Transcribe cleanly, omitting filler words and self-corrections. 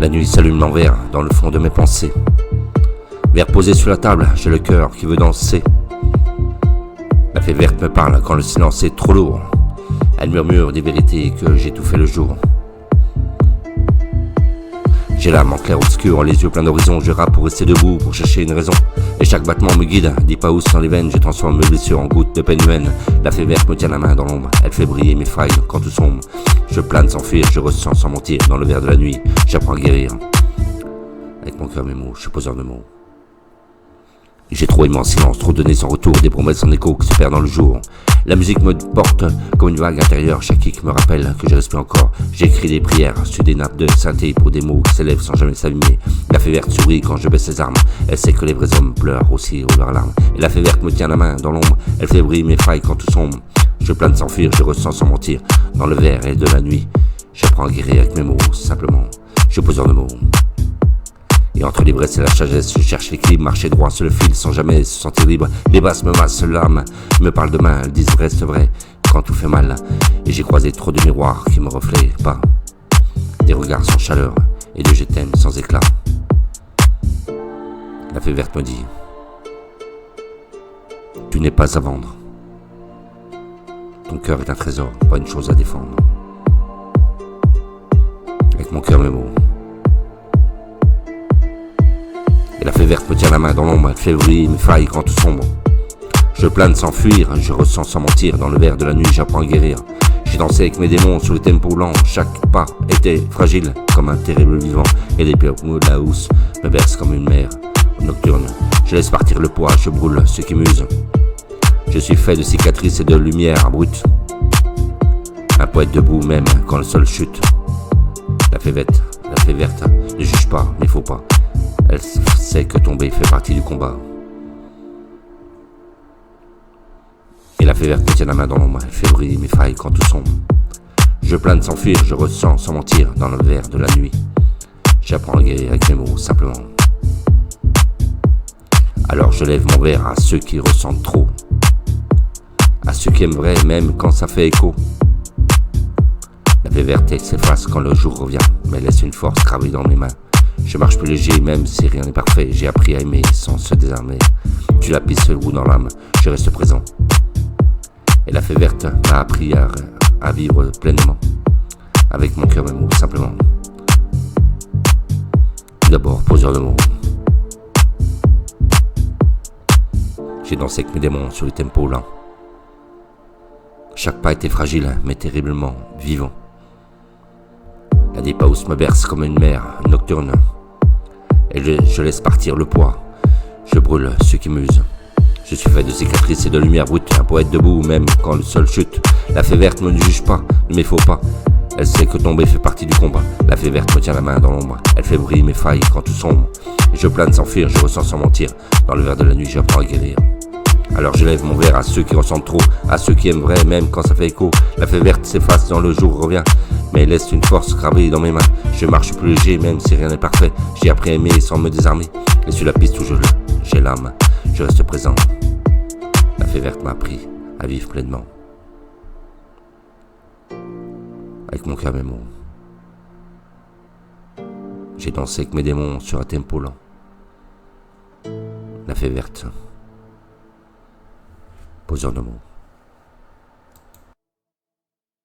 La nuit s'allume l'envers dans le fond de mes pensées. Verre posé sur la table, j'ai le cœur qui veut danser. La fée verte me parle quand le silence est trop lourd. Elle murmure des vérités que j'ai tout fait le jour. J'ai l'âme en clair-obscur, les yeux pleins d'horizon. Je rappe pour rester debout, pour chercher une raison. Et chaque battement me guide, dit pas où sont les veines. Je transforme mes blessures en gouttes de peine humaine. La fée verte me tient la main dans l'ombre. Elle fait briller mes failles quand tout sombre. Je plane sans fuir, je ressens sans mentir. Dans le verre de la nuit, j'apprends à guérir. Avec mon cœur mes mots, je suis poseur de mots. J'ai trop aimé en silence, trop donné sans retour. Des promesses en écho qui se perdent dans le jour. La musique me porte comme une vague intérieure. Chaque kick me rappelle que je respire encore. J'écris des prières sur des nappes de synthé pour des mots qui s'élèvent sans jamais s'abîmer. La fée verte sourit quand je baisse ses armes. Elle sait que les vrais hommes pleurent aussi aux leurs larmes. Et la fée verte me tient la main dans l'ombre. Elle fait briller mes failles quand tout sombre. Je plane sans fuir, je ressens sans mentir. Dans le verre et de la nuit, j'apprends à guérir avec mes mots, simplement. Je suis poseur de mots. Et entre l'ivresse et la sagesse, je cherche l'équilibre, marcher droit sur le fil sans jamais se sentir libre. Les basses me massent l'âme, me parlent de main, elles disent reste vrai quand tout fait mal. Et j'ai croisé trop de miroirs qui me reflètent pas. Des regards sans chaleur et de je t'aime sans éclat. La fée verte me dit: tu n'es pas à vendre. Ton cœur est un trésor, pas une chose à défendre. Avec mon cœur mes mots. Et la fée verte me tient la main dans l'ombre, elle fait briller mes failles quand tout sombre. Je plane sans fuir, je ressens sans mentir. Dans le verre de la nuit, j'apprends à guérir. J'ai dansé avec mes démons sur le tempo lent. Chaque pas était fragile comme un terrible vivant. Et les mots de la housse me bercent comme une mer nocturne. Je laisse partir le poids, je brûle ce qui m'use. Je suis fait de cicatrices et de lumière brute. Un poète debout même quand le sol chute. La fée verte ne juge pas, mais faut pas. Elle sait que tomber fait partie du combat. Et la fée verte me tient la main dans l'ombre, elle fait briller mes failles quand tout sombre. Je plane sans fuir, je ressens sans mentir dans le verre de la nuit. J'apprends à guérir avec mes mots, simplement. Alors je lève mon verre à ceux qui ressentent trop. À ceux qui aiment vrai, même quand ça fait écho. La fée verte s'efface quand le jour revient, mais laisse une force gravée dans mes mains. Je marche plus léger même si rien n'est parfait. J'ai appris à aimer sans se désarmer. Tu la pisses le goût dans l'âme, je reste présent. Et la fée verte m'a appris à vivre pleinement. Avec mon cœur mes mots, simplement. Tout d'abord, poseur de mots. J'ai dansé avec mes démons sur les tempos lents. Chaque pas était fragile, mais terriblement vivant. La deep house me berce comme une mer nocturne. Et je laisse partir le poids. Je brûle ce qui m'use. Je suis fait de cicatrices et de lumière brute. Un poète debout même quand le sol chute. La fée verte me ne juge pas, ne m'effraie pas. Elle sait que tomber fait partie du combat. La fée verte me tient la main dans l'ombre. Elle fait briller mes failles quand tout sombre. Et je plane sans fuir, je ressens sans mentir. Dans le verre de la nuit, j'apprends à guérir. Alors je lève mon verre à ceux qui ressentent trop, à ceux qui aiment vrai, même quand ça fait écho. La fée verte s'efface quand le jour revient, mais laisse une force gravée dans mes mains. Je marche plus léger, même si rien n'est parfait. J'ai appris à aimer sans me désarmer. Et sur la piste où j'ai l'âme, je reste présent. La fée verte m'a appris à vivre pleinement. Avec mon cœur mes mots. J'ai dansé avec mes démons sur un tempo lent. La fée verte. Poseur de mots.